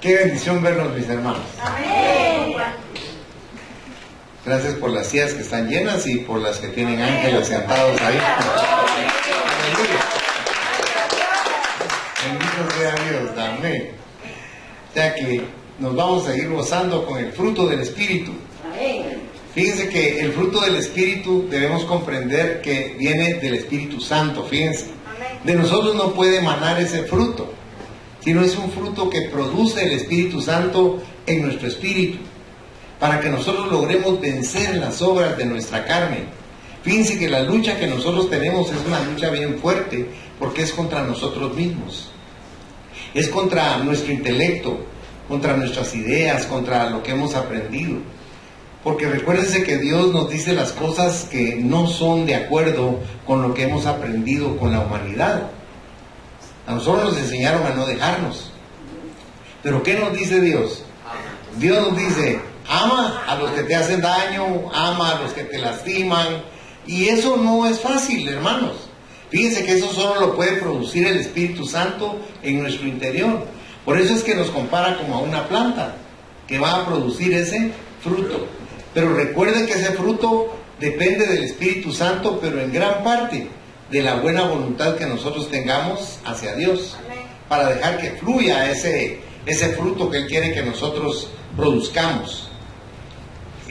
Qué bendición verlos, mis hermanos. Amén. Gracias por las sillas que están llenas y por las que tienen ángeles sentados ahí. Aleluya. Bendito sea Dios. Amén. O sea que nos vamos a ir gozando con el fruto del Espíritu. Fíjense que el fruto del Espíritu debemos comprender que viene del Espíritu Santo. Fíjense, de nosotros no puede emanar ese fruto, sino es un fruto que produce el Espíritu Santo en nuestro espíritu, para que nosotros logremos vencer las obras de nuestra carne. Fíjense que la lucha que nosotros tenemos es una lucha bien fuerte, porque es contra nosotros mismos, es contra nuestro intelecto, contra nuestras ideas, contra lo que hemos aprendido. Porque recuérdense que Dios nos dice las cosas que no son de acuerdo con lo que hemos aprendido con la humanidad. A nosotros nos enseñaron a no dejarnos. Pero ¿qué nos dice Dios? Dios nos dice: ama a los que te hacen daño, ama a los que te lastiman. Y eso no es fácil, hermanos. Fíjense que eso solo lo puede producir el Espíritu Santo en nuestro interior. Por eso es que nos compara como a una planta que va a producir ese fruto. Pero recuerden que ese fruto depende del Espíritu Santo, pero en gran parte de la buena voluntad que nosotros tengamos hacia Dios, para dejar que fluya ese fruto que Él quiere que nosotros produzcamos.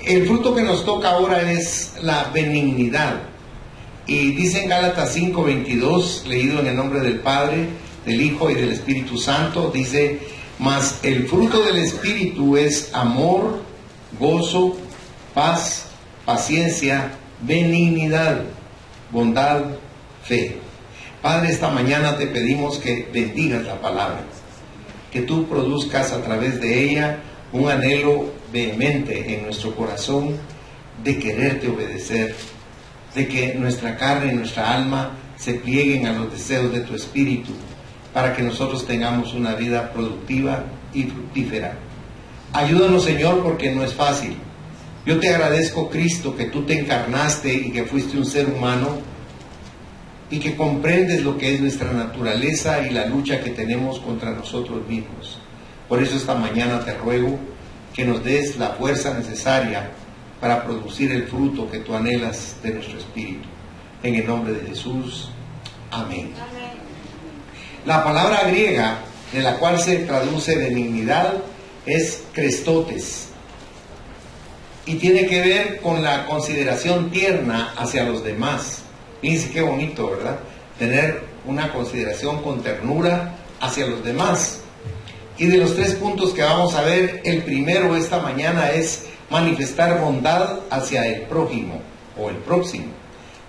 El fruto que nos toca ahora es la benignidad. Y dice en Gálatas 5:22, leído en el nombre del Padre, del Hijo y del Espíritu Santo, dice: mas el fruto del Espíritu es amor, gozo, paz, paciencia, benignidad, bondad, fe. Padre, esta mañana te pedimos que bendigas la palabra, que tú produzcas a través de ella un anhelo vehemente en nuestro corazón de quererte obedecer, de que nuestra carne y nuestra alma se plieguen a los deseos de tu espíritu, para que nosotros tengamos una vida productiva y fructífera. Ayúdanos, Señor, porque no es fácil. Yo te agradezco, Cristo, que tú te encarnaste y que fuiste un ser humano y que comprendes lo que es nuestra naturaleza y la lucha que tenemos contra nosotros mismos. Por eso esta mañana te ruego que nos des la fuerza necesaria para producir el fruto que tú anhelas de nuestro espíritu. En el nombre de Jesús. Amén. La palabra griega de la cual se traduce benignidad es Crestotes, y tiene que ver con la consideración tierna hacia los demás. Fíjense qué bonito, ¿verdad? Tener una consideración con ternura hacia los demás. Y de los 3 puntos que vamos a ver, el primero esta mañana es manifestar bondad hacia el prójimo o el próximo.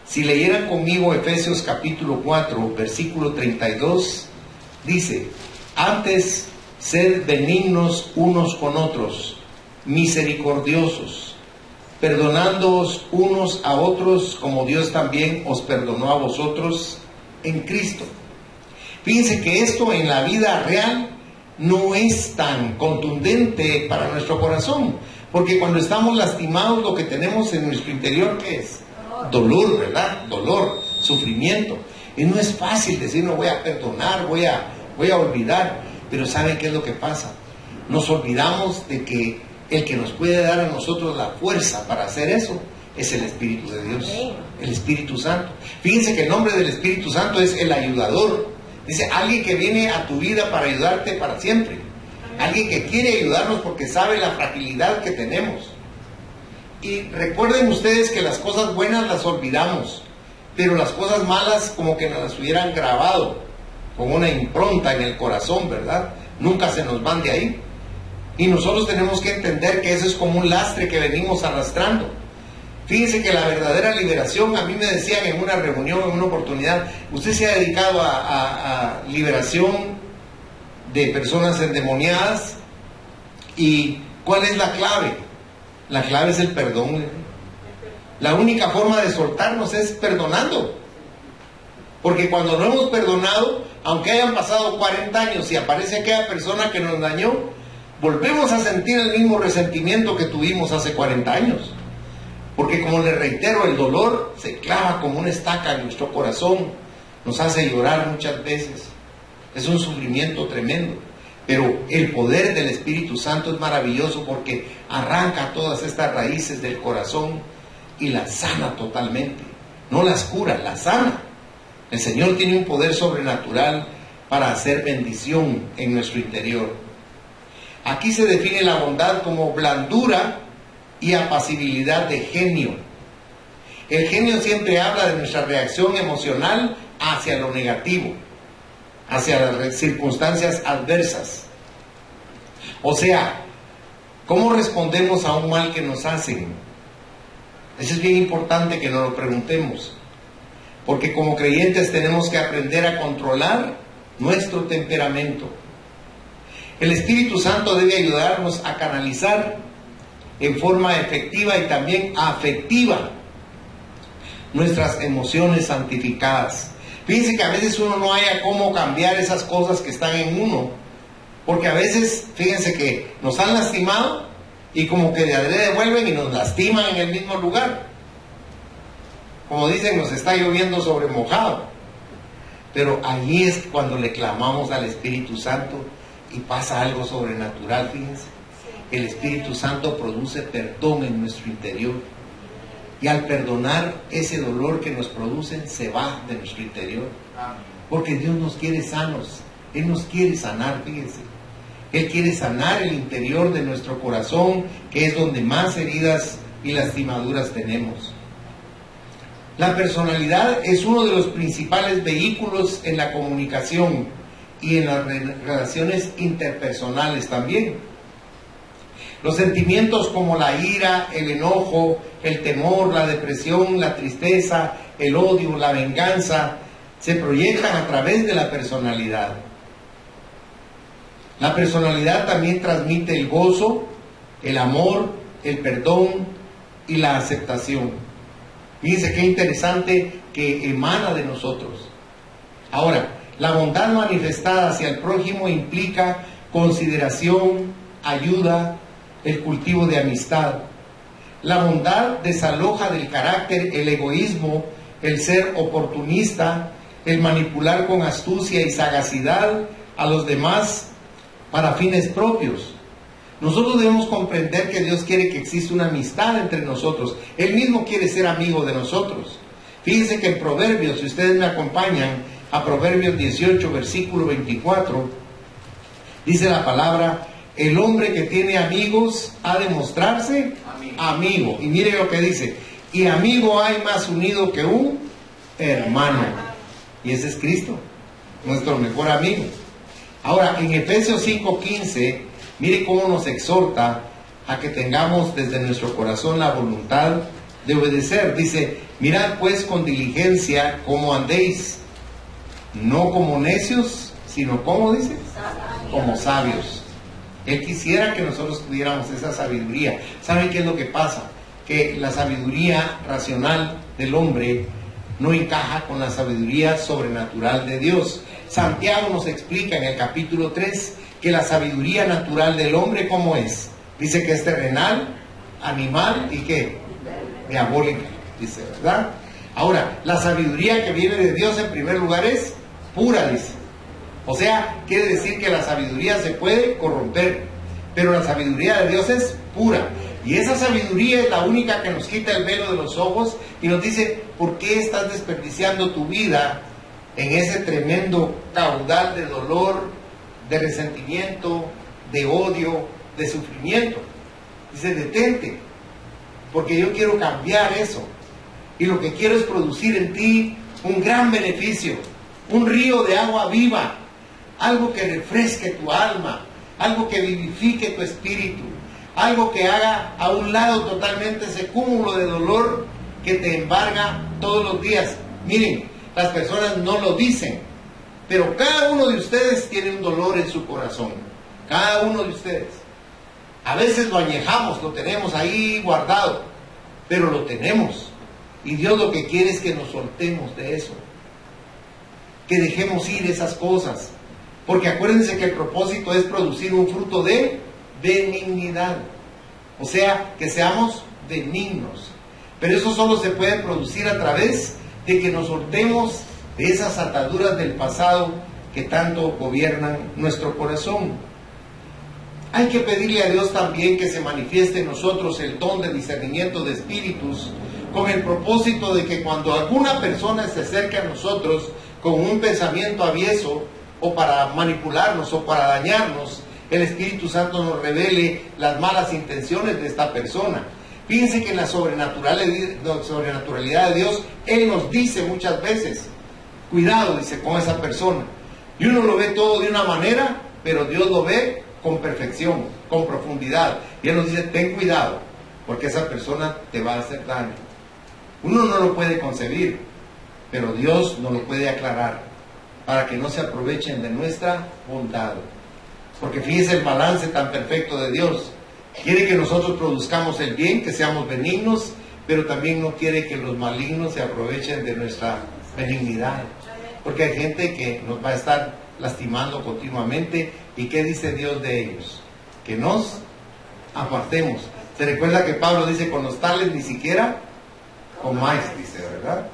Si leyeran conmigo Efesios capítulo 4, versículo 32, dice: antes sed benignos unos con otros, misericordiosos, perdonándoos unos a otros como Dios también os perdonó a vosotros en Cristo. Fíjense que esto en la vida real no es tan contundente para nuestro corazón, porque cuando estamos lastimados lo que tenemos en nuestro interior, ¿qué es? Dolor, ¿verdad? Dolor, sufrimiento. Y no es fácil decir: no, voy a perdonar, voy a olvidar. Pero ¿saben qué es lo que pasa? Nos olvidamos de que el que nos puede dar a nosotros la fuerza para hacer eso es el Espíritu de Dios, el Espíritu Santo. Fíjense que el nombre del Espíritu Santo es el ayudador. Dice, alguien que viene a tu vida para ayudarte para siempre. Alguien que quiere ayudarnos porque sabe la fragilidad que tenemos. Y recuerden ustedes que las cosas buenas las olvidamos, pero las cosas malas como que nos las hubieran grabado con una impronta en el corazón, ¿verdad? Nunca se nos van de ahí. Y nosotros tenemos que entender que eso es como un lastre que venimos arrastrando. Fíjense que la verdadera liberación, a mí me decían en una reunión, en una oportunidad: usted se ha dedicado a liberación de personas endemoniadas, ¿y cuál es la clave? La clave es el perdón. La única forma de soltarnos es perdonando. Porque cuando no hemos perdonado, aunque hayan pasado 40 años y aparece aquella persona que nos dañó, volvemos a sentir el mismo resentimiento que tuvimos hace 40 años. Porque, como les reitero, el dolor se clava como una estaca en nuestro corazón, nos hace llorar muchas veces. Es un sufrimiento tremendo. Pero el poder del Espíritu Santo es maravilloso porque arranca todas estas raíces del corazón y las sana totalmente. No las cura, las sana. El Señor tiene un poder sobrenatural para hacer bendición en nuestro interior. Aquí se define la bondad como blandura y apacibilidad de genio. El genio siempre habla de nuestra reacción emocional hacia lo negativo, hacia las circunstancias adversas. O sea, ¿cómo respondemos a un mal que nos hacen? Eso es bien importante que nos lo preguntemos, porque como creyentes tenemos que aprender a controlar nuestro temperamento. El Espíritu Santo debe ayudarnos a canalizar en forma efectiva y también afectiva nuestras emociones santificadas. Fíjense que a veces uno no haya cómo cambiar esas cosas que están en uno, porque a veces, fíjense que nos han lastimado y como que de adrede vuelven y nos lastiman en el mismo lugar. Como dicen, nos está lloviendo sobre mojado. Pero allí es cuando le clamamos al Espíritu Santo y pasa algo sobrenatural, fíjense. El Espíritu Santo produce perdón en nuestro interior. Y al perdonar, ese dolor que nos producen se va de nuestro interior. Porque Dios nos quiere sanos. Él nos quiere sanar, fíjense. Él quiere sanar el interior de nuestro corazón, que es donde más heridas y lastimaduras tenemos. La personalidad es uno de los principales vehículos en la comunicación y en las relaciones interpersonales también. Los sentimientos como la ira, el enojo, el temor, la depresión, la tristeza, el odio, la venganza, se proyectan a través de la personalidad. La personalidad también transmite el gozo, el amor, el perdón y la aceptación. Fíjense qué interesante que emana de nosotros. Ahora, la bondad manifestada hacia el prójimo implica consideración, ayuda, el cultivo de amistad. La bondad desaloja del carácter el egoísmo, el ser oportunista, el manipular con astucia y sagacidad a los demás para fines propios. Nosotros debemos comprender que Dios quiere que exista una amistad entre nosotros. Él mismo quiere ser amigo de nosotros. Fíjense que en Proverbios, si ustedes me acompañan a Proverbios 18, versículo 24, dice la palabra: el hombre que tiene amigos ha de mostrarse amigo. Y mire lo que dice: y amigo hay más unido que un hermano. Y ese es Cristo, nuestro mejor amigo. Ahora, en Efesios 5:15, mire cómo nos exhorta a que tengamos desde nuestro corazón la voluntad de obedecer. Dice: mirad pues con diligencia cómo andéis, no como necios, sino como, dice, como sabios. Él quisiera que nosotros tuviéramos esa sabiduría. ¿Saben qué es lo que pasa? Que la sabiduría racional del hombre no encaja con la sabiduría sobrenatural de Dios. Santiago nos explica en el capítulo 3 que la sabiduría natural del hombre, ¿cómo es? Dice que es terrenal, animal y ¿qué? Diabólica, dice, ¿verdad? Ahora, la sabiduría que viene de Dios en primer lugar es pura, dice. O sea, quiere decir que la sabiduría se puede corromper, pero la sabiduría de Dios es pura. Y esa sabiduría es la única que nos quita el velo de los ojos y nos dice: ¿por qué estás desperdiciando tu vida en ese tremendo caudal de dolor, de resentimiento, de odio, de sufrimiento? Dice: detente, porque yo quiero cambiar eso. Y lo que quiero es producir en ti un gran beneficio, un río de agua viva, algo que refresque tu alma, algo que vivifique tu espíritu, algo que haga a un lado totalmente ese cúmulo de dolor que te embarga todos los días. Miren, las personas no lo dicen, pero cada uno de ustedes tiene un dolor en su corazón. Cada uno de ustedes. A veces lo añejamos, lo tenemos ahí guardado, pero lo tenemos. Y Dios lo que quiere es que nos soltemos de eso, que dejemos ir esas cosas. Porque acuérdense que el propósito es producir un fruto de benignidad. O sea, que seamos benignos. Pero eso solo se puede producir a través de que nos soltemos de esas ataduras del pasado que tanto gobiernan nuestro corazón. Hay que pedirle a Dios también que se manifieste en nosotros el don de discernimiento de espíritus, con el propósito de que cuando alguna persona se acerque a nosotros con un pensamiento avieso, o para manipularnos o para dañarnos, el Espíritu Santo nos revele las malas intenciones de esta persona. Fíjense que en la sobrenaturalidad de Dios, Él nos dice muchas veces, cuidado, dice, con esa persona. Y uno lo ve todo de una manera, pero Dios lo ve con perfección, con profundidad. Y Él nos dice, ten cuidado, porque esa persona te va a hacer daño. Uno no lo puede concebir, pero Dios nos lo puede aclarar, para que no se aprovechen de nuestra bondad. Porque fíjense el balance tan perfecto de Dios. Quiere que nosotros produzcamos el bien, que seamos benignos, pero también no quiere que los malignos se aprovechen de nuestra benignidad. Porque hay gente que nos va a estar lastimando continuamente. ¿Y qué dice Dios de ellos? Que nos apartemos. Se recuerda que Pablo dice, con los tales ni siquiera comáis, dice, ¿verdad?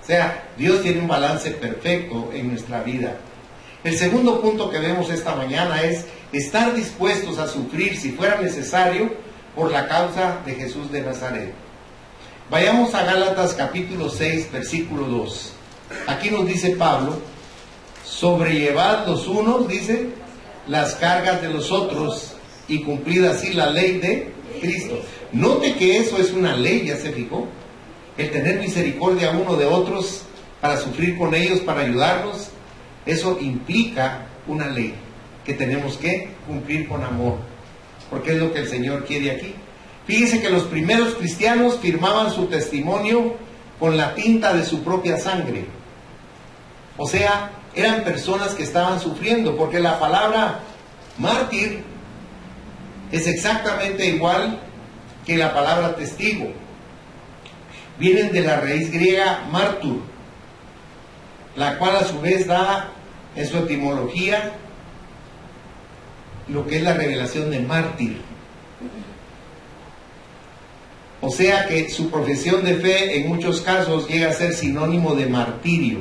O sea, Dios tiene un balance perfecto en nuestra vida. El segundo punto que vemos esta mañana es estar dispuestos a sufrir, si fuera necesario, por la causa de Jesús de Nazaret. Vayamos a Gálatas capítulo 6, versículo 2. Aquí nos dice Pablo, sobrellevad los unos, dice, las cargas de los otros y cumplid así la ley de Cristo. Note que eso es una ley, ya se fijó. El tener misericordia uno de otros para sufrir con ellos, para ayudarlos, eso implica una ley que tenemos que cumplir con amor, porque es lo que el Señor quiere aquí. Fíjense que los primeros cristianos firmaban su testimonio con la tinta de su propia sangre. O sea, eran personas que estaban sufriendo, porque la palabra mártir es exactamente igual que la palabra testigo. Vienen de la raíz griega martur, la cual a su vez da en su etimología lo que es la revelación de mártir. O sea que su profesión de fe en muchos casos llega a ser sinónimo de martirio.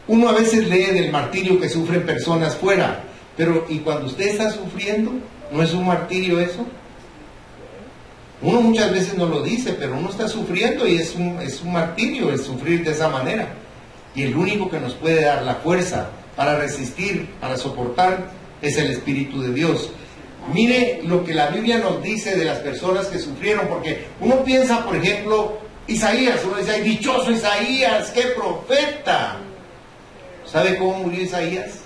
Uno a veces lee del martirio que sufren personas fuera, pero ¿y cuando usted está sufriendo? ¿No es un martirio eso? Uno muchas veces no lo dice, pero uno está sufriendo y es un martirio el sufrir de esa manera. Y el único que nos puede dar la fuerza para resistir, para soportar, es el Espíritu de Dios. Mire lo que la Biblia nos dice de las personas que sufrieron, porque uno piensa, por ejemplo, Isaías, uno dice, ¡ay, dichoso Isaías, qué profeta! ¿Sabe cómo murió Isaías?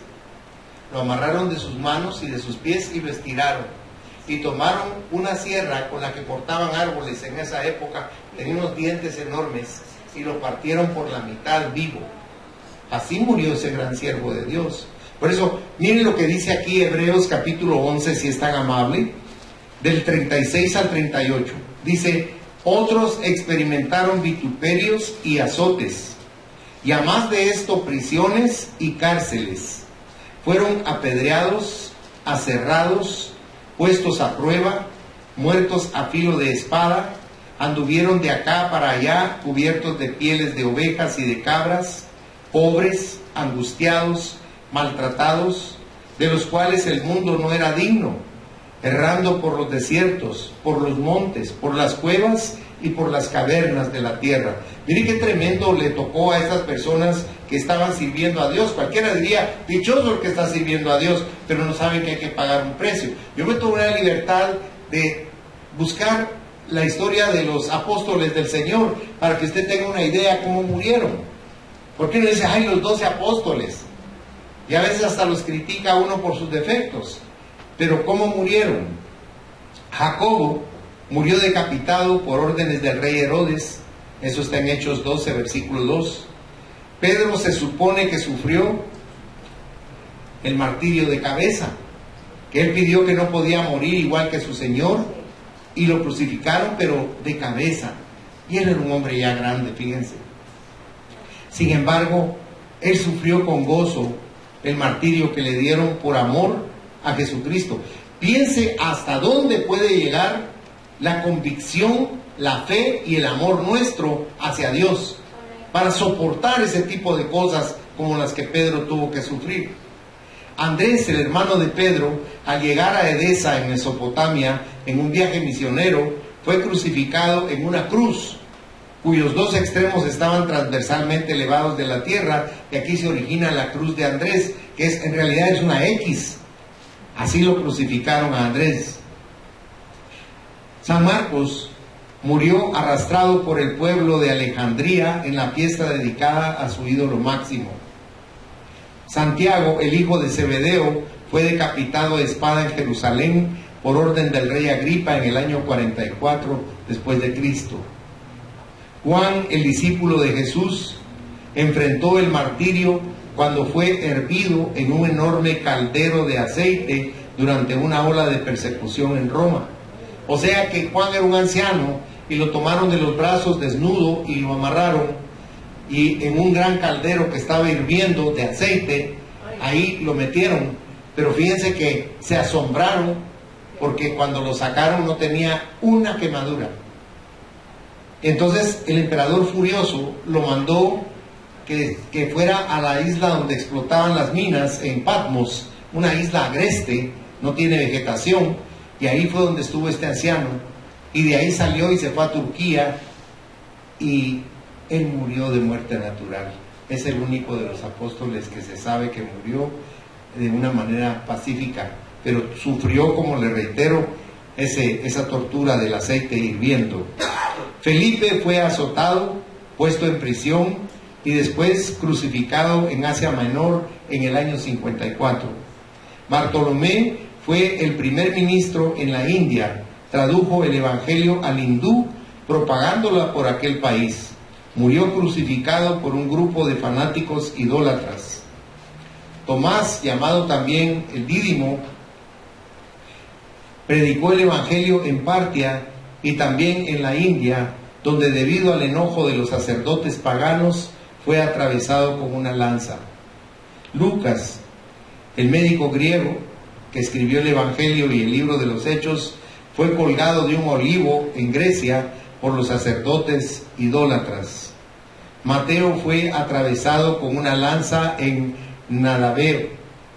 Lo amarraron de sus manos y de sus pies y lo estiraron. Y tomaron una sierra con la que cortaban árboles en esa época, tenía unos dientes enormes, y lo partieron por la mitad vivo. Así murió ese gran siervo de Dios. Por eso, miren lo que dice aquí Hebreos capítulo 11, si es tan amable, del 36 al 38. Dice, otros experimentaron vituperios y azotes, y a más de esto prisiones y cárceles. Fueron apedreados, aserrados, puestos a prueba, muertos a filo de espada, anduvieron de acá para allá, cubiertos de pieles de ovejas y de cabras, pobres, angustiados, maltratados, de los cuales el mundo no era digno, errando por los desiertos, por los montes, por las cuevas y por las cavernas de la tierra. Mire qué tremendo le tocó a estas personas que estaban sirviendo a Dios. Cualquiera diría, dichoso el que está sirviendo a Dios, pero no saben que hay que pagar un precio. Yo me tomé la libertad de buscar la historia de los apóstoles del Señor, para que usted tenga una idea cómo murieron. Porque uno dice, ay, los 12 apóstoles, y a veces hasta los critica uno por sus defectos. Pero ¿cómo murieron? Jacobo murió decapitado por órdenes del rey Herodes. Eso está en Hechos 12, versículo 2. Pedro se supone que sufrió el martirio de cabeza, que él pidió que no podía morir igual que su Señor, y lo crucificaron, pero de cabeza. Y él era un hombre ya grande, fíjense. Sin embargo, él sufrió con gozo el martirio que le dieron por amor a Jesucristo. Piense hasta dónde puede llegar la convicción, la fe y el amor nuestro hacia Dios para soportar ese tipo de cosas como las que Pedro tuvo que sufrir. Andrés, el hermano de Pedro, al llegar a Edesa en Mesopotamia, en un viaje misionero, fue crucificado en una cruz, cuyos dos extremos estaban transversalmente elevados de la tierra, y aquí se origina la cruz de Andrés, que en realidad es una X. Así lo crucificaron a Andrés. San Marcos murió arrastrado por el pueblo de Alejandría en la fiesta dedicada a su ídolo máximo. Santiago, el hijo de Zebedeo, fue decapitado a espada en Jerusalén por orden del rey Agripa en el año 44 después de Cristo. Juan, el discípulo de Jesús, enfrentó el martirio cuando fue hervido en un enorme caldero de aceite durante una ola de persecución en Roma. O sea que Juan era un anciano y lo tomaron de los brazos desnudo y lo amarraron, y en un gran caldero que estaba hirviendo de aceite, ahí lo metieron. Pero fíjense que se asombraron porque cuando lo sacaron no tenía una quemadura. Entonces el emperador furioso lo mandó que fuera a la isla donde explotaban las minas, en Patmos, una isla agreste, no tiene vegetación, y ahí fue donde estuvo este anciano, y de ahí salió y se fue a Turquía, y él murió de muerte natural. Es el único de los apóstoles que se sabe que murió de una manera pacífica, pero sufrió, como le reitero, esa tortura del aceite hirviendo. Felipe fue azotado, puesto en prisión y después crucificado en Asia Menor en el año 54. Bartolomé fue el primer ministro en la India, tradujo el Evangelio al hindú, propagándola por aquel país. Murió crucificado por un grupo de fanáticos idólatras. Tomás, llamado también el Dídimo, predicó el Evangelio en Partia y también en la India, donde debido al enojo de los sacerdotes paganos fue atravesado con una lanza. Lucas, el médico griego que escribió el Evangelio y el libro de los Hechos, fue colgado de un olivo en Grecia por los sacerdotes idólatras. Mateo fue atravesado con una lanza en Nadabeo,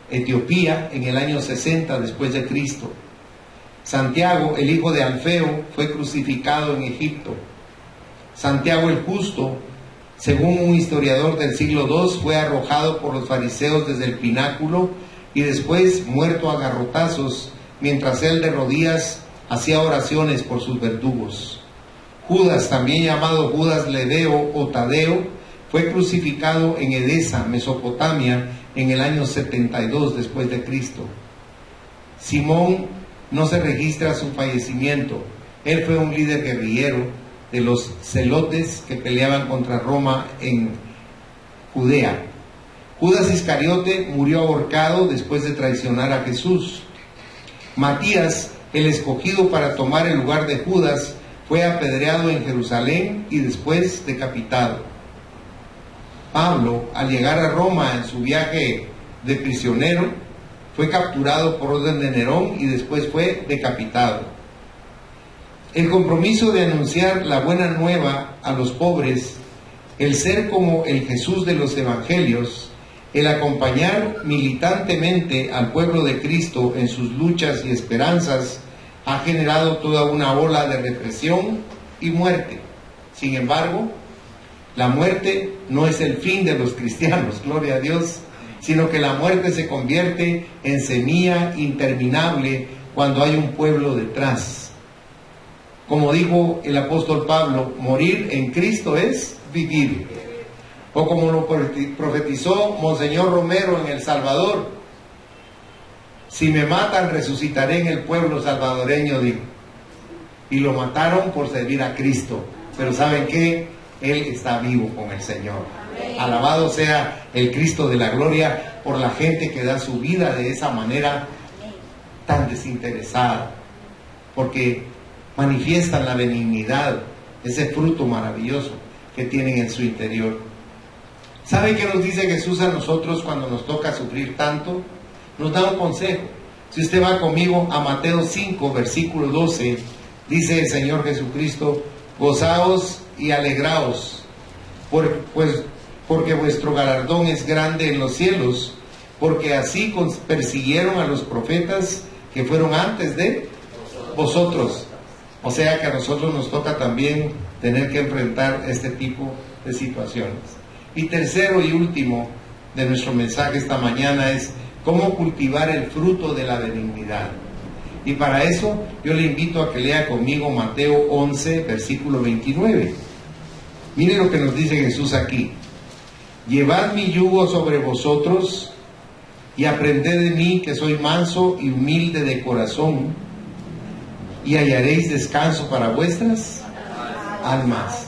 Etiopía, en el año 60 después de Cristo. Santiago, el hijo de Alfeo, fue crucificado en Egipto. Santiago el Justo, según un historiador del siglo II, fue arrojado por los fariseos desde el pináculo y después muerto a garrotazos, mientras él de rodillas hacía oraciones por sus verdugos. Judas, también llamado Judas Ledeo o Tadeo, fue crucificado en Edesa, Mesopotamia, en el año 72 después de Cristo. Simón, no se registra su fallecimiento. Él fue un líder guerrillero de los celotes que peleaban contra Roma en Judea. Judas Iscariote murió ahorcado después de traicionar a Jesús. Matías, el escogido para tomar el lugar de Judas, fue apedreado en Jerusalén y después decapitado. Pablo, al llegar a Roma en su viaje de prisionero, fue capturado por orden de Nerón y después fue decapitado. El compromiso de anunciar la buena nueva a los pobres, el ser como el Jesús de los evangelios, el acompañar militantemente al pueblo de Cristo en sus luchas y esperanzas, ha generado toda una ola de represión y muerte. Sin embargo, la muerte no es el fin de los cristianos, gloria a Dios, sino que la muerte se convierte en semilla interminable cuando hay un pueblo detrás. Como dijo el apóstol Pablo, morir en Cristo es vivir. O como lo profetizó Monseñor Romero en El Salvador, si me matan, resucitaré en el pueblo salvadoreño, dijo. Y lo mataron por servir a Cristo. Pero ¿saben qué? Él está vivo con el Señor. Amén. Alabado sea el Cristo de la gloria por la gente que da su vida de esa manera tan desinteresada. Porque manifiestan la benignidad, ese fruto maravilloso que tienen en su interior. ¿Saben qué nos dice Jesús a nosotros cuando nos toca sufrir tanto? Nos da un consejo. Si usted va conmigo a Mateo 5, versículo 12, dice el Señor Jesucristo: gozaos y alegraos, porque vuestro galardón es grande en los cielos, porque así persiguieron a los profetas que fueron antes de vosotros. O sea que a nosotros nos toca también tener que enfrentar este tipo de situaciones. Y tercero y último de nuestro mensaje esta mañana es cómo cultivar el fruto de la benignidad. Y para eso yo le invito a que lea conmigo Mateo 11, versículo 29. Mire lo que nos dice Jesús aquí. Llevad mi yugo sobre vosotros y aprended de mí, que soy manso y humilde de corazón, y hallaréis descanso para vuestras almas.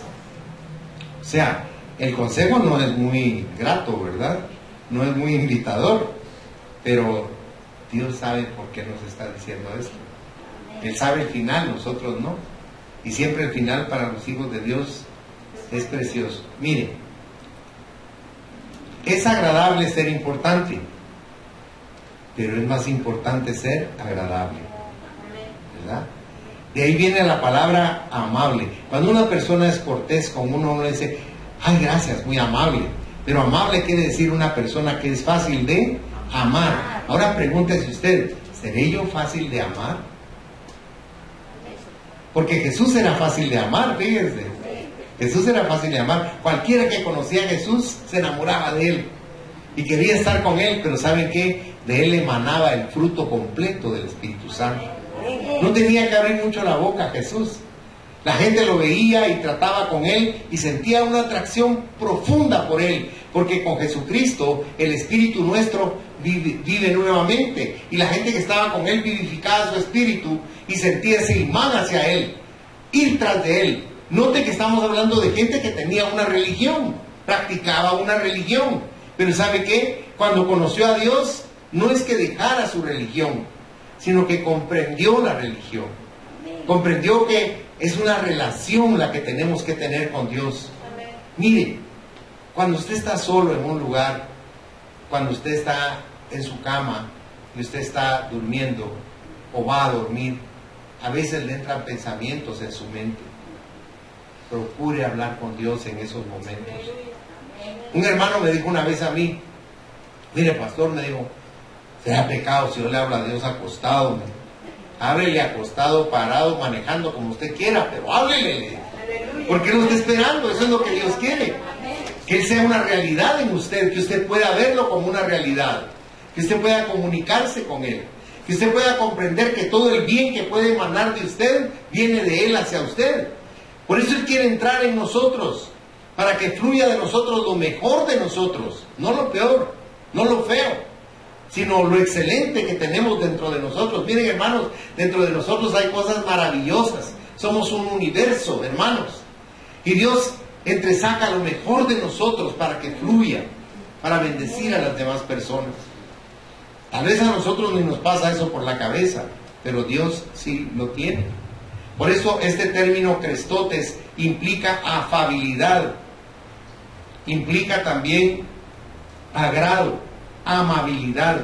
O sea, el consejo no es muy grato, ¿verdad? No es muy invitador, pero Dios sabe por qué nos está diciendo esto. Él sabe el final, nosotros no. Y siempre el final para los hijos de Dios es precioso. Mire, es agradable ser importante, pero es más importante ser agradable, ¿verdad? De ahí viene la palabra amable. Cuando una persona es cortés con uno le dice, ay, gracias, muy amable. Pero amable quiere decir una persona que es fácil de amar. Ahora pregúntese usted, ¿seré yo fácil de amar? Porque Jesús era fácil de amar, fíjense. Jesús era fácil de amar. Cualquiera que conocía a Jesús se enamoraba de él y quería estar con él, pero ¿saben qué? De él emanaba el fruto completo del Espíritu Santo. No tenía que abrir mucho la boca Jesús. La gente lo veía y trataba con él y sentía una atracción profunda por él, porque con Jesucristo el Espíritu nuestro vive nuevamente, y la gente que estaba con él vivificaba su espíritu y sentía ese imán hacia él, ir tras de él. Note que estamos hablando de gente que tenía una religión, practicaba una religión, pero ¿sabe qué? Cuando conoció a Dios, no es que dejara su religión, sino que comprendió la religión. Comprendió que es una relación la que tenemos que tener con Dios. Mire, cuando usted está solo en un lugar, cuando usted está en su cama y usted está durmiendo o va a dormir, a veces le entran pensamientos en su mente. Procure hablar con Dios en esos momentos. Un hermano me dijo una vez a mí, mire pastor, me dijo, ¿será pecado si yo le hablo a Dios acostado? Háblele acostado, parado, manejando, como usted quiera, pero háblele. Porque Él lo está esperando, eso es lo que Dios quiere. Que Él sea una realidad en usted, que usted pueda verlo como una realidad, que usted pueda comunicarse con Él, que usted pueda comprender que todo el bien que puede emanar de usted, viene de Él hacia usted. Por eso Él quiere entrar en nosotros, para que fluya de nosotros lo mejor de nosotros, no lo peor, no lo feo, sino lo excelente que tenemos dentro de nosotros. Miren, hermanos, dentro de nosotros hay cosas maravillosas. Somos un universo, hermanos. Y Dios entresaca lo mejor de nosotros para que fluya, para bendecir a las demás personas. Tal vez a nosotros ni nos pasa eso por la cabeza, pero Dios sí lo tiene. Por eso este término crestotes implica afabilidad, implica también agrado, amabilidad.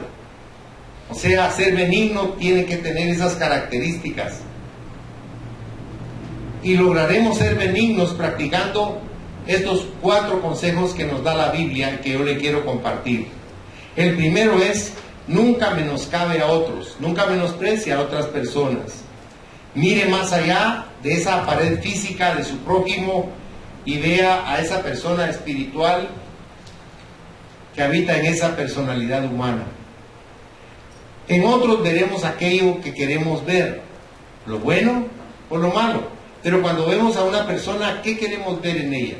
O sea, ser benigno tiene que tener esas características. Y lograremos ser benignos practicando estos 4 consejos que nos da la Biblia y que yo le quiero compartir. El primero es, nunca menoscabe a otros, nunca menosprecie a otras personas. Mire más allá de esa pared física de su prójimo y vea a esa persona espiritual que habita en esa personalidad humana. En otros veremos aquello que queremos ver, lo bueno o lo malo. Pero cuando vemos a una persona, ¿qué queremos ver en ella?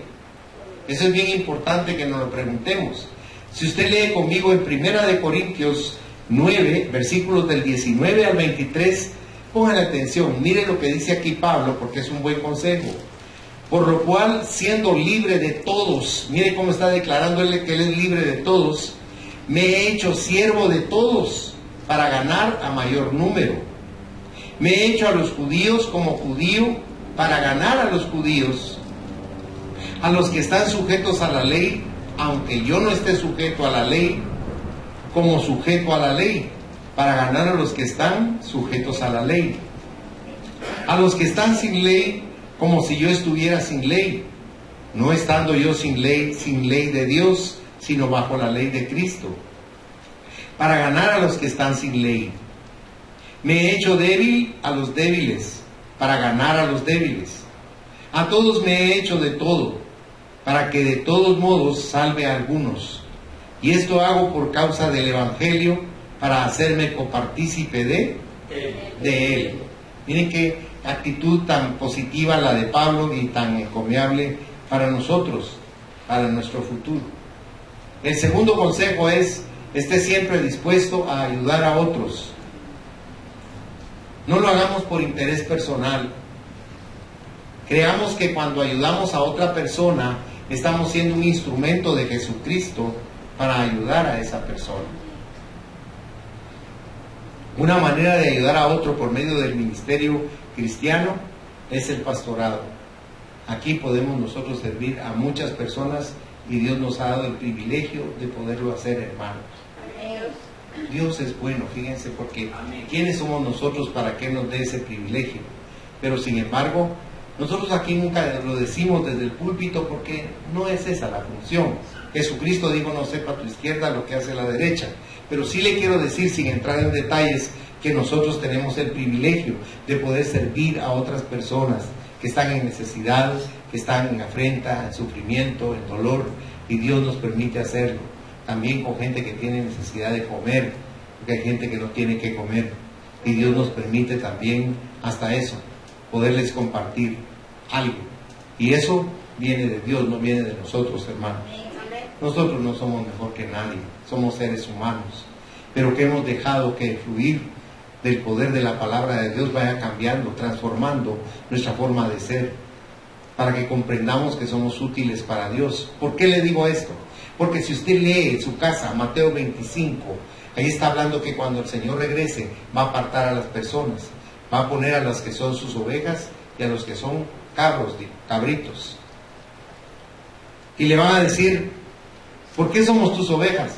Eso es bien importante que nos lo preguntemos. Si usted lee conmigo en 1 Corintios 9, versículos del 19 al 23, pongan atención, mire lo que dice aquí Pablo, porque es un buen consejo. Por lo cual, siendo libre de todos, mire cómo está declarando él que él es libre de todos, me he hecho siervo de todos para ganar a mayor número. Me he hecho a los judíos como judío para ganar a los judíos, a los que están sujetos a la ley, aunque yo no esté sujeto a la ley, como sujeto a la ley, para ganar a los que están sujetos a la ley. A los que están sin ley, como si yo estuviera sin ley, no estando yo sin ley de Dios, sino bajo la ley de Cristo. para ganar a los que están sin ley. Me he hecho débil a los débiles, para ganar a los débiles. A todos me he hecho de todo, para que de todos modos salve a algunos. Y esto hago por causa del Evangelio, para hacerme copartícipe de él. Miren qué actitud tan positiva la de Pablo y tan encomiable para nosotros, para nuestro futuro. El segundo consejo es: esté siempre dispuesto a ayudar a otros. No lo hagamos por interés personal. Creamos que cuando ayudamos a otra persona, estamos siendo un instrumento de Jesucristo para ayudar a esa persona. Una manera de ayudar a otro por medio del ministerio cristiano es el pastorado. Aquí podemos nosotros servir a muchas personas y Dios nos ha dado el privilegio de poderlo hacer, hermanos. Dios es bueno, fíjense, porque ¿quiénes somos nosotros para que nos dé ese privilegio? Pero sin embargo, nosotros aquí nunca lo decimos desde el púlpito porque no es esa la función. Jesucristo dijo: no sepa tu izquierda lo que hace la derecha. Pero sí le quiero decir, sin entrar en detalles, que nosotros tenemos el privilegio de poder servir a otras personas que están en necesidad, que están en afrenta, en sufrimiento, en dolor, y Dios nos permite hacerlo. También con gente que tiene necesidad de comer, porque hay gente que no tiene que comer, y Dios nos permite también hasta eso, poderles compartir algo. Y eso viene de Dios, no viene de nosotros, hermanos. Nosotros no somos mejor que nadie, somos seres humanos, pero que hemos dejado que el fluir del poder de la palabra de Dios vaya cambiando, transformando nuestra forma de ser, para que comprendamos que somos útiles para Dios. ¿Por qué le digo esto? Porque si usted lee en su casa Mateo 25, ahí está hablando que cuando el Señor regrese va a apartar a las personas, va a poner a las que son sus ovejas y a los que son cabritos. Y le van a decir: ¿por qué somos tus ovejas?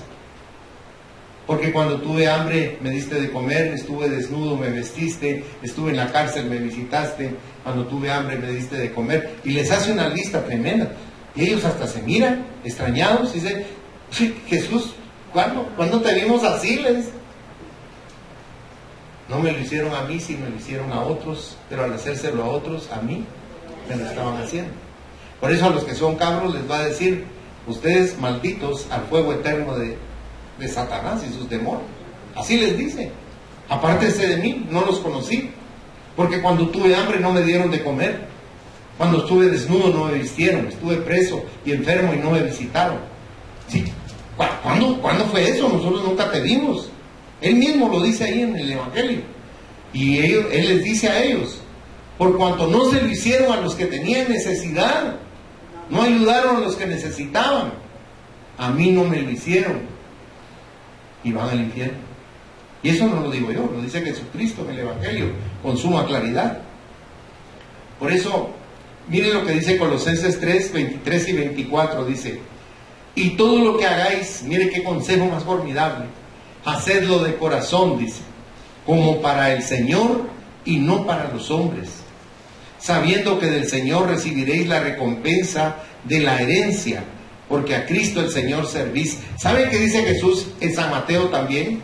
Porque cuando tuve hambre me diste de comer, estuve desnudo, me vestiste, estuve en la cárcel, me visitaste, cuando tuve hambre me diste de comer. Y les hace una lista tremenda. Y ellos hasta se miran extrañados y dicen: Jesús, ¿cuándo te vimos así? No me lo hicieron a mí, sino lo hicieron a otros, pero al hacérselo a otros, a mí me lo estaban haciendo. Por eso a los que son cabros les va a decir: ustedes malditos al fuego eterno de Satanás y sus demonios. Así les dice: apártense de mí, no los conocí, porque cuando tuve hambre no me dieron de comer, cuando estuve desnudo no me vistieron, estuve preso y enfermo y no me visitaron. ¿Sí? ¿Cuándo fue eso? Nosotros nunca te vimos. Él mismo lo dice ahí en el Evangelio. Y Él les dice a ellos: por cuanto no se lo hicieron a los que tenían necesidad, no ayudaron a los que necesitaban, a mí no me lo hicieron, y van al infierno. Y eso no lo digo yo, lo dice Jesucristo en el Evangelio con suma claridad. Por eso, miren lo que dice Colosenses 3, 23 y 24, dice: y todo lo que hagáis, mire qué consejo más formidable, hacedlo de corazón, dice, como para el Señor y no para los hombres, sabiendo que del Señor recibiréis la recompensa de la herencia, porque a Cristo el Señor servís. ¿Sabe qué dice Jesús en San Mateo también?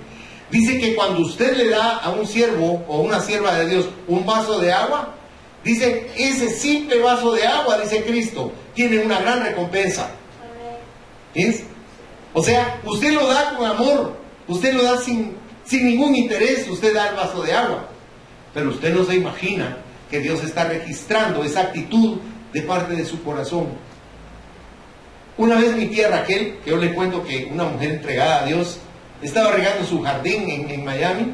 Dice que cuando usted le da a un siervo o una sierva de Dios un vaso de agua, dice: ese simple vaso de agua, dice Cristo, tiene una gran recompensa. ¿Sí? O sea, usted lo da con amor, usted lo da sin ningún interés, usted da el vaso de agua, pero usted no se imagina que Dios está registrando esa actitud de parte de su corazón. Una vez mi tía Raquel, que yo le cuento que una mujer entregada a Dios, estaba regando su jardín en Miami,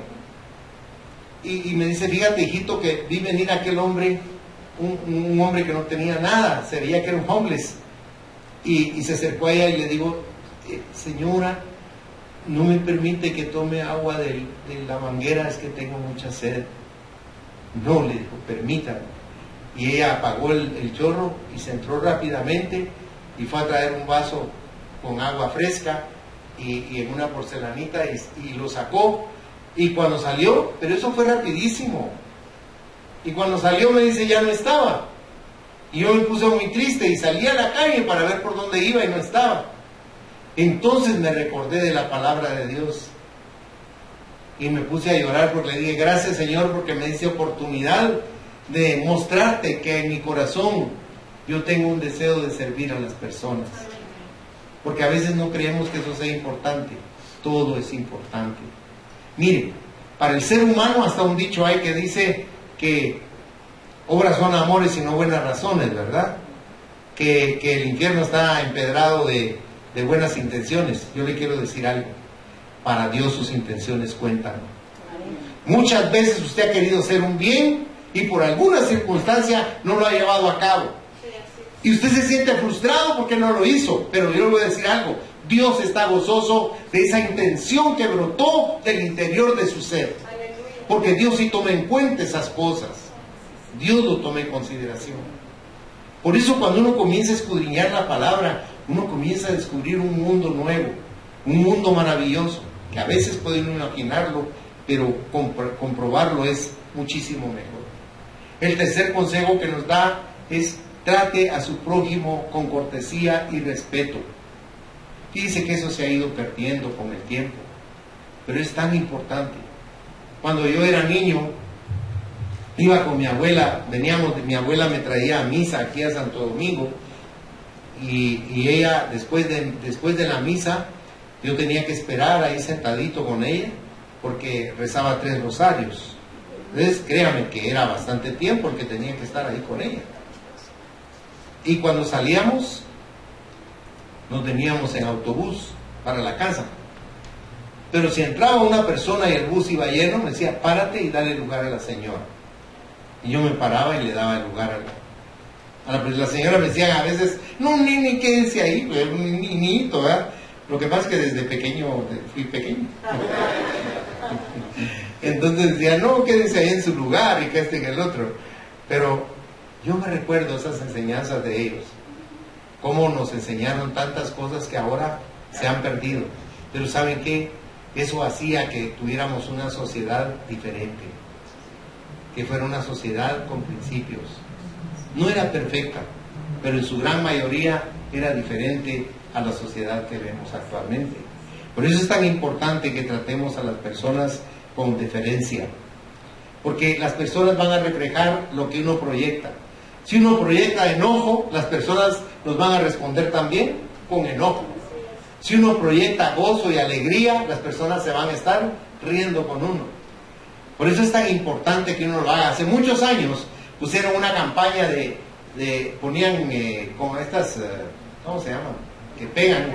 y me dice: fíjate, hijito, que vi venir aquel hombre, un hombre que no tenía nada, se veía que era un homeless, y se acercó a ella y le digo: señora, no me permite que tome agua de la manguera, es que tengo mucha sed. No, le dijo, permítame. Y ella apagó el chorro y se entró rápidamente y fue a traer un vaso con agua fresca y en una porcelanita y lo sacó. Y cuando salió, pero eso fue rapidísimo, y cuando salió me dice: ya no estaba. Y yo me puse muy triste y salí a la calle para ver por dónde iba y no estaba. Entonces me recordé de la palabra de Dios, y me puse a llorar porque le dije, gracias Señor, porque me diste oportunidad de mostrarte que en mi corazón yo tengo un deseo de servir a las personas. Porque a veces no creemos que eso sea importante. Todo es importante. Mire, para el ser humano hasta un dicho hay que dice que obras son amores y no buenas razones, ¿verdad? Que el infierno está empedrado de buenas intenciones. Yo le quiero decir algo. Para Dios sus intenciones cuentan. Muchas veces usted ha querido hacer un bien y por alguna circunstancia no lo ha llevado a cabo. Y usted se siente frustrado porque no lo hizo. Pero yo le voy a decir algo. Dios está gozoso de esa intención que brotó del interior de su ser. Porque Dios sí toma en cuenta esas cosas. Dios lo toma en consideración. Por eso cuando uno comienza a escudriñar la palabra, uno comienza a descubrir un mundo nuevo, un mundo maravilloso, que a veces puede uno imaginarlo, pero comprobarlo es muchísimo mejor. El tercer consejo que nos da es: trate a su prójimo con cortesía y respeto. Fíjese que eso se ha ido perdiendo con el tiempo, pero es tan importante. Cuando yo era niño, iba con mi abuela, mi abuela me traía a misa aquí a Santo Domingo, y ella, después de la misa, yo tenía que esperar ahí sentadito con ella, porque rezaba 3 rosarios. Entonces, créame que era bastante tiempo el que tenía que estar ahí con ella. Y cuando salíamos, nos veníamos en autobús para la casa. Pero si entraba una persona y el bus iba lleno, me decía, párate y dale lugar a la señora. Y yo me paraba y le daba el lugar la señora. Me decía a veces, no, ni quédese ahí, un niñito, ¿verdad? Lo que pasa es que desde pequeño, fui pequeño. Entonces decía, no, quédese ahí en su lugar y que este en el otro. Pero yo me recuerdo esas enseñanzas de ellos, cómo nos enseñaron tantas cosas que ahora se han perdido. Pero ¿saben qué? Eso hacía que tuviéramos una sociedad diferente, que fuera una sociedad con principios. No era perfecta, pero en su gran mayoría era diferente a la sociedad que vemos actualmente. Por eso es tan importante que tratemos a las personas con deferencia, porque las personas van a reflejar lo que uno proyecta. Si uno proyecta enojo, las personas nos van a responder también con enojo. Si uno proyecta gozo y alegría, las personas se van a estar riendo con uno. Por eso es tan importante que uno lo haga. Hace muchos años pusieron una campaña ponían con estas, ¿cómo se llaman? Que pegan,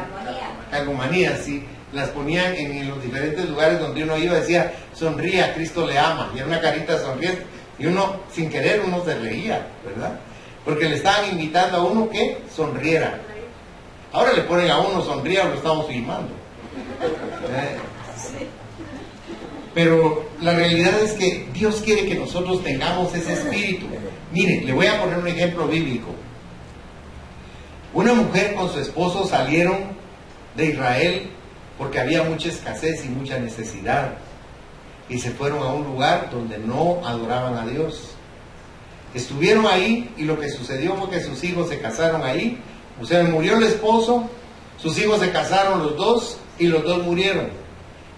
calcomanías, sí. Las ponían en los diferentes lugares donde uno iba, decía, sonríe, a Cristo le ama, y era una carita sonriente, y uno, sin querer, uno se reía, ¿verdad? Porque le estaban invitando a uno que sonriera. Ahora le ponen a uno sonríe o lo estamos filmando. Pero la realidad es que Dios quiere que nosotros tengamos ese espíritu. Mire, le voy a poner un ejemplo bíblico. Una mujer con su esposo salieron de Israel porque había mucha escasez y mucha necesidad, y se fueron a un lugar donde no adoraban a Dios. Estuvieron ahí y lo que sucedió fue que sus hijos se casaron ahí. O sea, murió el esposo, sus hijos se casaron los dos y los dos murieron.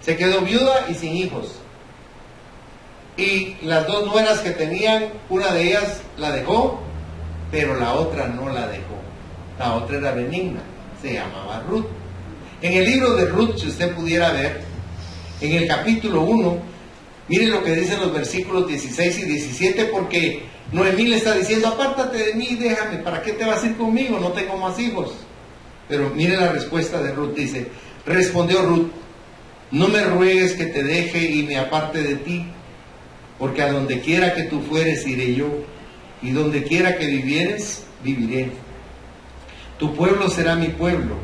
Se quedó viuda y sin hijos. Y las dos nueras que tenían, una de ellas la dejó, pero la otra no la dejó. La otra era benigna, se llamaba Ruth. En el libro de Ruth, si usted pudiera ver, en el capítulo 1, mire lo que dicen los versículos 16 y 17, porque Noemí le está diciendo, apártate de mí, déjame, ¿para qué te vas a ir conmigo? No tengo más hijos. Pero mire la respuesta de Ruth, dice, respondió Ruth, no me ruegues que te deje y me aparte de ti, porque a donde quiera que tú fueres iré yo, y donde quiera que vivieres, viviré. Tu pueblo será mi pueblo,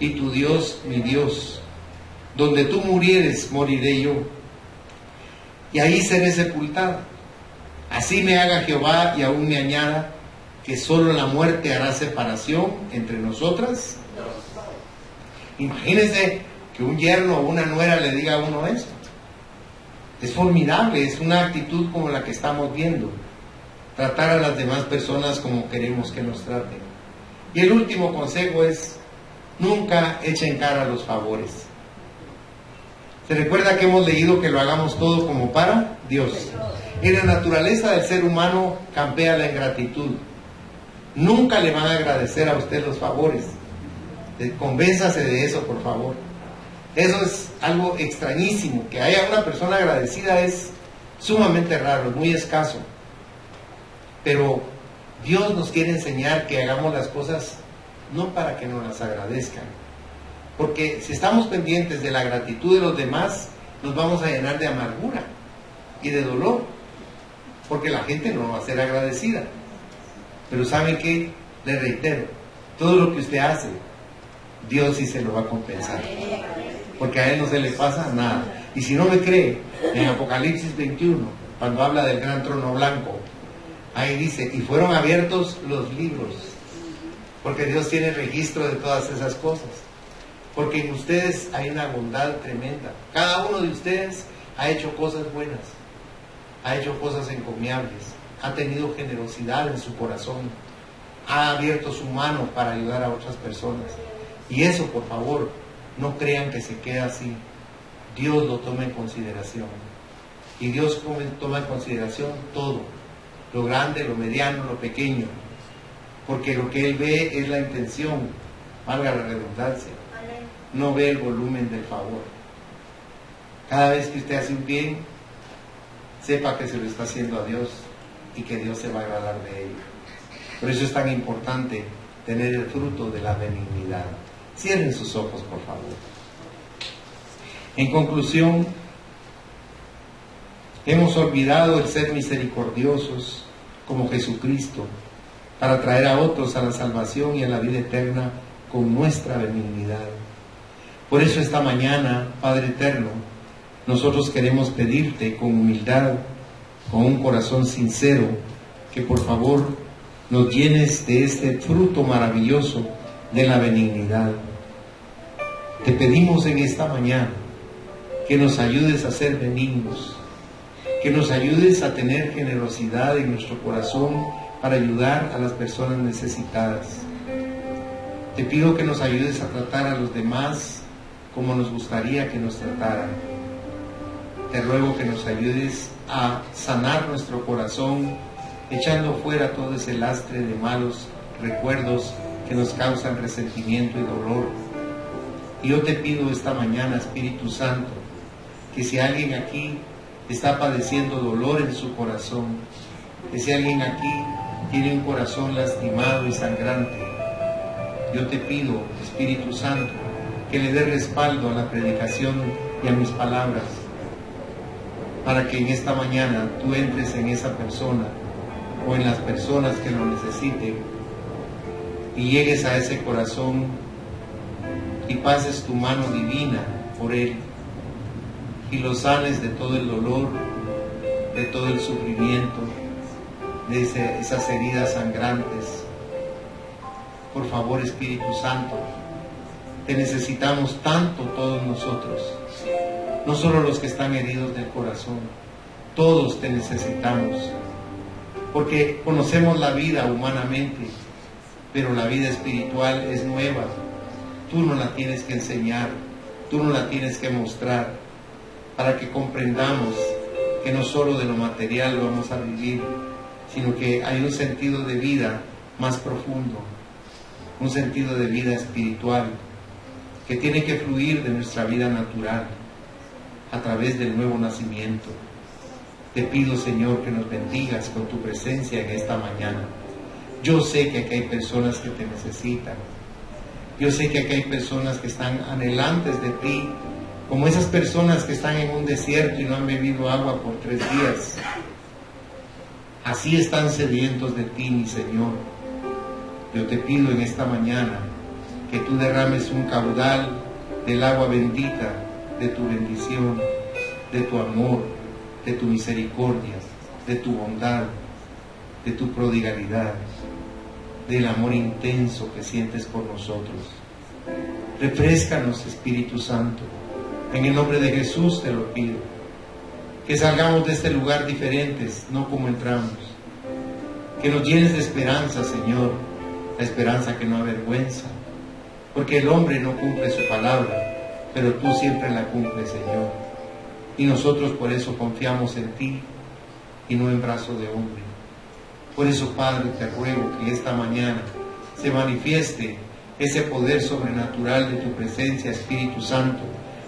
y tu Dios mi Dios. Donde tú murieres, moriré yo, y ahí seré sepultado. Así me haga Jehová y aún me añada, que solo la muerte hará separación entre nosotras. Imagínense que un yerno o una nuera le diga a uno eso. Es formidable, es una actitud como la que estamos viendo. Tratar a las demás personas como queremos que nos traten. Y el último consejo es, nunca echen cara a los favores. ¿Se recuerda que hemos leído que lo hagamos todo como para Dios? En la naturaleza del ser humano campea la ingratitud. Nunca le van a agradecer a usted los favores. Convénzase de eso, por favor. Eso es algo extrañísimo. Que haya una persona agradecida es sumamente raro, es muy escaso. Pero Dios nos quiere enseñar que hagamos las cosas no para que nos las agradezcan. Porque si estamos pendientes de la gratitud de los demás, nos vamos a llenar de amargura y de dolor. Porque la gente no va a ser agradecida. Pero ¿saben qué? Le reitero, todo lo que usted hace, Dios sí se lo va a compensar. Porque a Él no se le pasa nada. Y si no me cree, en Apocalipsis 21, cuando habla del gran trono blanco, ahí dice, y fueron abiertos los libros. Porque Dios tiene registro de todas esas cosas. Porque en ustedes hay una bondad tremenda. Cada uno de ustedes ha hecho cosas buenas, ha hecho cosas encomiables, ha tenido generosidad en su corazón, ha abierto su mano para ayudar a otras personas. Y eso, por favor, no crean que se queda así. Dios lo toma en consideración. Y Dios toma en consideración todo, lo grande, lo mediano, lo pequeño. Porque lo que Él ve es la intención, valga la redundancia. No ve el volumen del favor. Cada vez que usted hace un bien, sepa que se lo está haciendo a Dios y que Dios se va a agradar de ello. Por eso es tan importante tener el fruto de la benignidad. Cierren sus ojos, por favor. En conclusión, hemos olvidado el ser misericordiosos como Jesucristo para traer a otros a la salvación y a la vida eterna con nuestra benignidad. Por eso esta mañana, Padre eterno, nosotros queremos pedirte con humildad, con un corazón sincero, que por favor nos llenes de este fruto maravilloso de la benignidad. Te pedimos en esta mañana que nos ayudes a ser benignos, que nos ayudes a tener generosidad en nuestro corazón para ayudar a las personas necesitadas. Te pido que nos ayudes a tratar a los demás como nos gustaría que nos trataran. Te ruego que nos ayudes a sanar nuestro corazón, echando fuera todo ese lastre de malos recuerdos que nos causan resentimiento y dolor. Y yo te pido esta mañana, Espíritu Santo, que si alguien aquí está padeciendo dolor en su corazón, que si alguien aquí tiene un corazón lastimado y sangrante, yo te pido, Espíritu Santo, que le dé respaldo a la predicación y a mis palabras, para que en esta mañana tú entres en esa persona o en las personas que lo necesiten y llegues a ese corazón y pases tu mano divina por él y lo sanes de todo el dolor, de todo el sufrimiento, de esas heridas sangrantes. Por favor, Espíritu Santo, te necesitamos tanto todos nosotros, no solo los que están heridos del corazón, todos te necesitamos, porque conocemos la vida humanamente, pero la vida espiritual es nueva. Tú nos la tienes que enseñar, tú nos la tienes que mostrar, para que comprendamos que no solo de lo material vamos a vivir, sino que hay un sentido de vida más profundo, un sentido de vida espiritual, que tiene que fluir de nuestra vida natural a través del nuevo nacimiento. Te pido, Señor, que nos bendigas con tu presencia en esta mañana. Yo sé que aquí hay personas que te necesitan. Yo sé que aquí hay personas que están anhelantes de ti, como esas personas que están en un desierto y no han bebido agua por 3 días. Así están sedientos de ti, mi Señor. Yo te pido en esta mañana que tú derrames un caudal del agua bendita de tu bendición, de tu amor, de tu misericordia, de tu bondad, de tu prodigalidad, del amor intenso que sientes por nosotros. Refréscanos, Espíritu Santo. En el nombre de Jesús te lo pido. Que salgamos de este lugar diferentes, no como entramos. Que nos llenes de esperanza, Señor, la esperanza que no avergüenza. Porque el hombre no cumple su palabra, pero tú siempre la cumples, Señor. Y nosotros por eso confiamos en ti y no en brazo de hombre. Por eso, Padre, te ruego que esta mañana se manifieste ese poder sobrenatural de tu presencia, Espíritu Santo,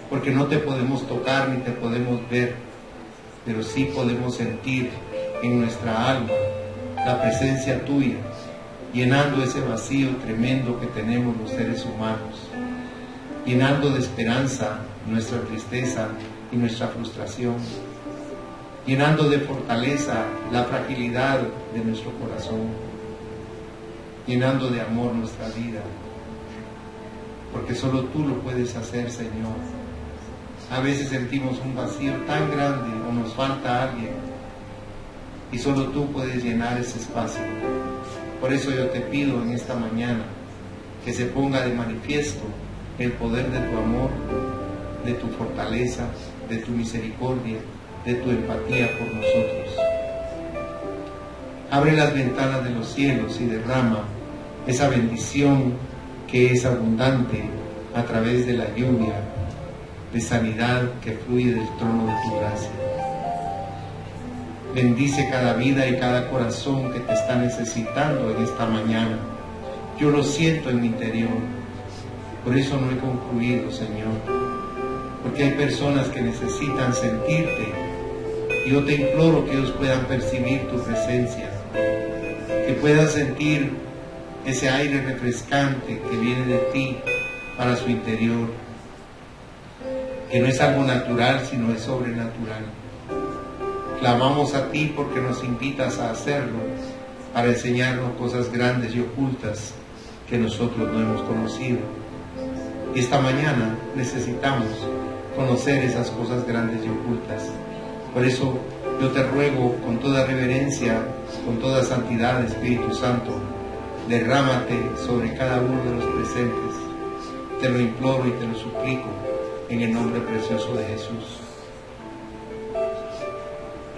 porque no te podemos tocar ni te podemos ver, pero sí podemos sentir en nuestra alma la presencia tuya, llenando ese vacío tremendo que tenemos los seres humanos, llenando de esperanza nuestra tristeza y nuestra frustración, llenando de fortaleza la fragilidad de nuestro corazón, llenando de amor nuestra vida, porque solo tú lo puedes hacer, Señor. A veces sentimos un vacío tan grande o nos falta alguien y solo tú puedes llenar ese espacio. Por eso yo te pido en esta mañana que se ponga de manifiesto el poder de tu amor, de tu fortaleza, de tu misericordia, de tu empatía por nosotros. Abre las ventanas de los cielos y derrama esa bendición que es abundante a través de la lluvia de sanidad que fluye del trono de tu gracia. Bendice cada vida y cada corazón que te está necesitando en esta mañana. Yo lo siento en mi interior. Por eso no he concluido, Señor. Porque hay personas que necesitan sentirte. Y yo te imploro que ellos puedan percibir tu presencia. Que puedan sentir ese aire refrescante que viene de ti para su interior. Que no es algo natural, sino es sobrenatural. Clamamos a ti porque nos invitas a hacerlo, para enseñarnos cosas grandes y ocultas que nosotros no hemos conocido. Y esta mañana necesitamos conocer esas cosas grandes y ocultas. Por eso yo te ruego con toda reverencia, con toda santidad, Espíritu Santo, derrámate sobre cada uno de los presentes. Te lo imploro y te lo suplico en el nombre precioso de Jesús.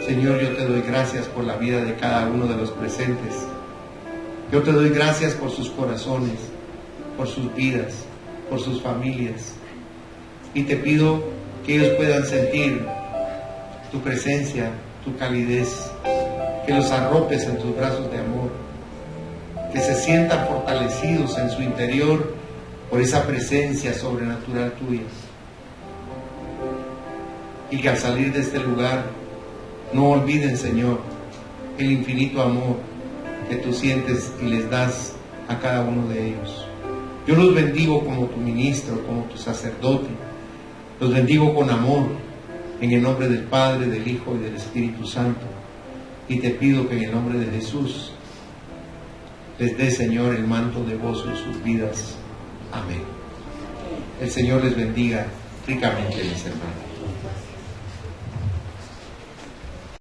Señor, yo te doy gracias por la vida de cada uno de los presentes. Yo te doy gracias por sus corazones, por sus vidas, por sus familias. Y te pido que ellos puedan sentir tu presencia, tu calidez, que los arropes en tus brazos de amor, que se sientan fortalecidos en su interior por esa presencia sobrenatural tuya. Y que al salir de este lugar no olviden, Señor, el infinito amor que tú sientes y les das a cada uno de ellos. Yo los bendigo como tu ministro, como tu sacerdote. Los bendigo con amor, en el nombre del Padre, del Hijo y del Espíritu Santo. Y te pido que en el nombre de Jesús les dé, Señor, el manto de gozo en sus vidas. Amén. El Señor les bendiga ricamente, mis hermanos.